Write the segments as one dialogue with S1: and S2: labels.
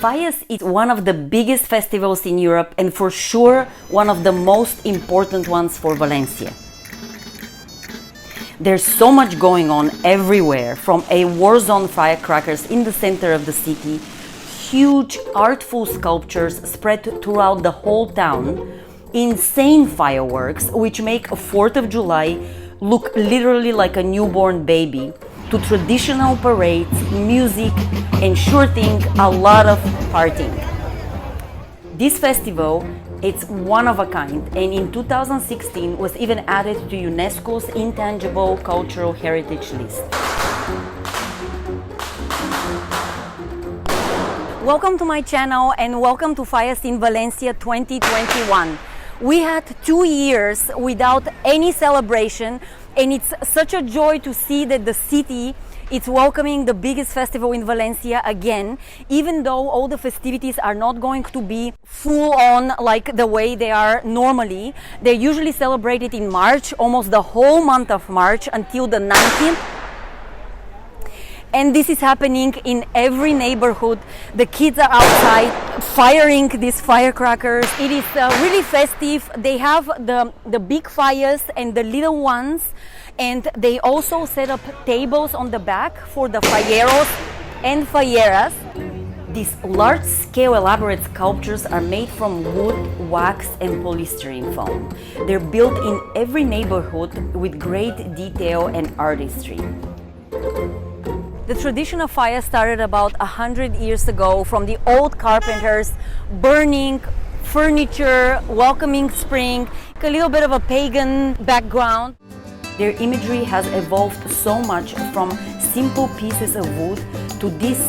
S1: Fallas is one of the biggest festivals in Europe and for sure one of the most important ones for Valencia. There's so much going on everywhere, from a war zone firecrackers in the center of the city, huge artful sculptures spread throughout the whole town, insane fireworks which make a 4th of July look literally like a newborn baby, to traditional parades, music, and sure thing, a lot of partying. This festival, it's one of a kind, and in 2016 was even added to UNESCO's Intangible Cultural Heritage list. Welcome to my channel and welcome to Fallas in Valencia 2021. We had 2 years without any celebration, and it's such a joy to see that the city is welcoming the biggest festival in Valencia again, even though all the festivities are not going to be full on like the way they are normally. They're usually celebrated in March, almost the whole month of March until the 19th. And this is happening in every neighborhood. The kids are outside firing these firecrackers. It is really festive. They have the big fires and the little ones. And they also set up tables on the back for the falleros and falleras. These large-scale elaborate sculptures are made from wood, wax, and polystyrene foam. They're built in every neighborhood with great detail and artistry. The tradition of Fallas started about 100 years ago from the old carpenters burning furniture, welcoming spring, a little bit of a pagan background. Their imagery has evolved so much from simple pieces of wood to these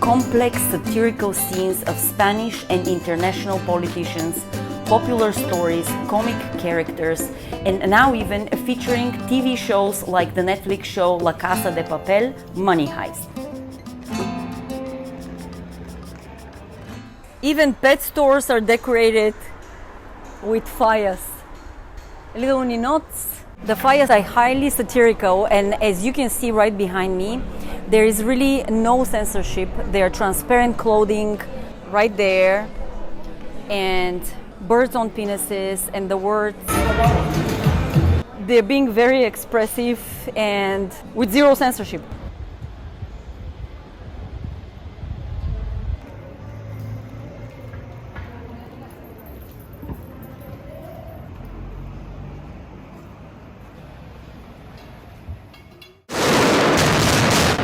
S1: complex satirical scenes of Spanish and international politicians, popular stories, comic characters, and now even featuring TV shows like the Netflix show La Casa de Papel, Money Heist. Even pet stores are decorated with fallas. Little ninots. The fallas are highly satirical, and as you can see right behind me, there is really no censorship. They are transparent clothing right there, and birds on penises, and the words. They're being very expressive and with zero censorship.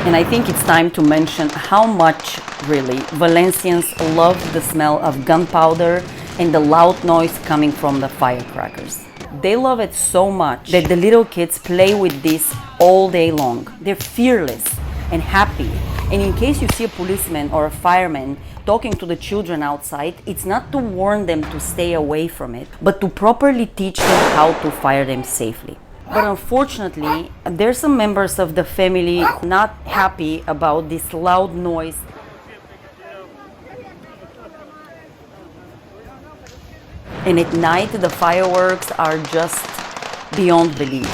S1: And I think it's time to mention how much, really, Valencians love the smell of gunpowder and the loud noise coming from the firecrackers. They love it so much that the little kids play with this all day long. They're fearless and happy. And in case you see a policeman or a fireman talking to the children outside, it's not to warn them to stay away from it, but to properly teach them how to fire them safely. But unfortunately, there's some members of the family not happy about this loud noise. And at night, the fireworks are just beyond belief.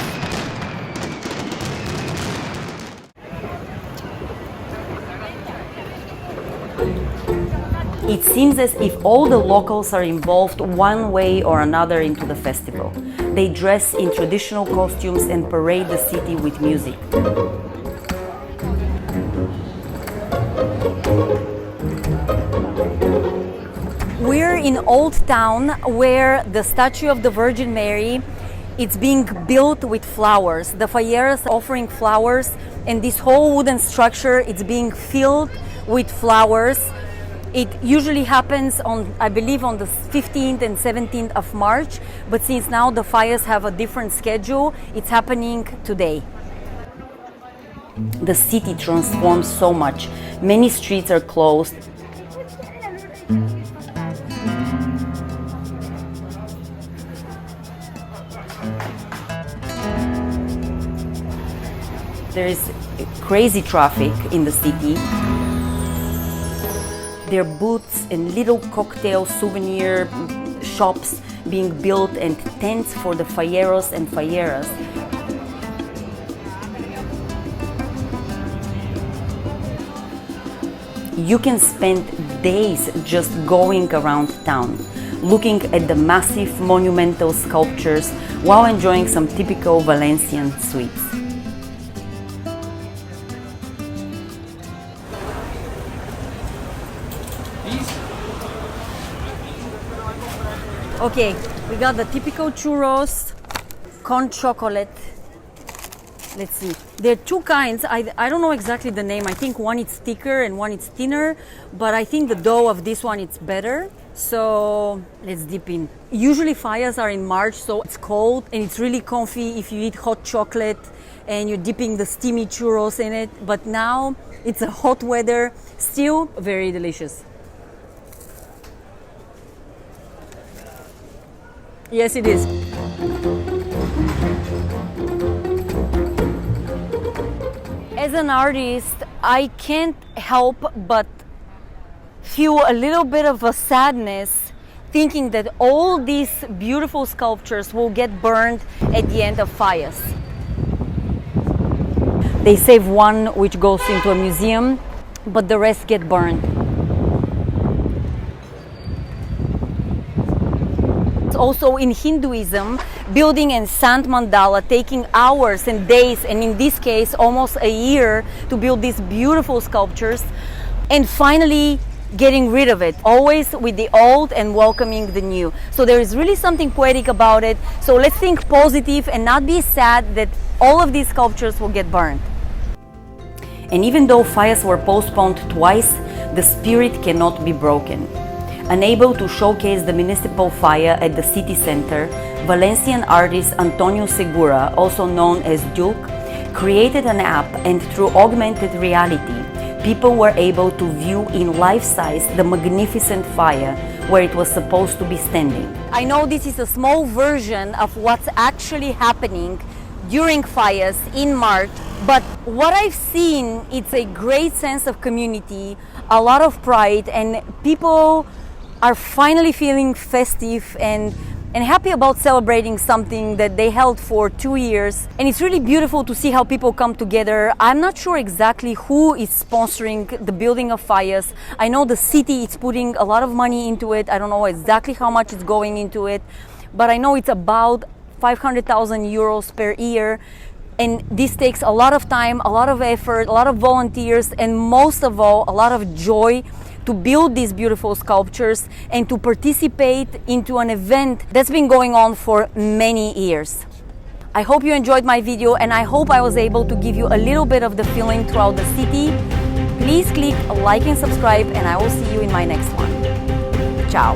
S1: It seems as if all the locals are involved one way or another into the festival. They dress in traditional costumes and parade the city with music. We're in Old Town, where the statue of the Virgin Mary is being built with flowers. The falleras offering flowers, and this whole wooden structure is being filled with flowers. It usually happens on, I believe, on the 15th and 17th of March, but since now the Fallas have a different schedule, it's happening today. The city transforms so much. Many streets are closed. There is crazy traffic in the city. There are booths and little cocktail souvenir shops being built and tents for the falleros and falleras. you can spend days just going around town, looking at the massive monumental sculptures while enjoying some typical Valencian sweets. Okay, we got the typical churros, con chocolate. Let's see. There are two kinds. I don't know exactly the name. I think one is thicker and one is thinner, but I think the dough of this one is better. So let's dip in. Usually fallas are in March, so it's cold and it's really comfy if you eat hot chocolate and you're dipping the steamy churros in it. But now it's a hot weather, still very delicious. Yes, it is. As an artist, I can't help but feel a little bit of a sadness thinking that all these beautiful sculptures will get burned at the end of fallas. They save one which goes into a museum, but the rest get burned. Also in Hinduism, building a sand mandala taking hours and days, and in this case almost a year, to build these beautiful sculptures, and finally getting rid of it, always with the old and welcoming the new. So there is really something poetic about it. So let's think positive and not be sad that all of these sculptures will get burned. And even though fallas were postponed twice, the spirit cannot be broken. Unable to showcase the municipal falla at the city center, Valencian artist Antonio Segura, also known as Duke, created an app, and through augmented reality, people were able to view in life-size the magnificent falla where it was supposed to be standing. I know this is a small version of what's actually happening during fallas in March, but what I've seen, it's a great sense of community, a lot of pride, and people are finally feeling festive and happy about celebrating something that they held for 2 years. And it's really beautiful to see how people come together. I'm not sure exactly who is sponsoring the building of fallas. I know the city is putting a lot of money into it. I don't know exactly how much is going into it, but I know it's about 500,000 euros per year. And this takes a lot of time, a lot of effort, a lot of volunteers, and most of all, a lot of joy to build these beautiful sculptures and to participate into an event that's been going on for many years. I hope you enjoyed my video, and I hope I was able to give you a little bit of the feeling throughout the city. Please click like and subscribe, and I will see you in my next one. Ciao.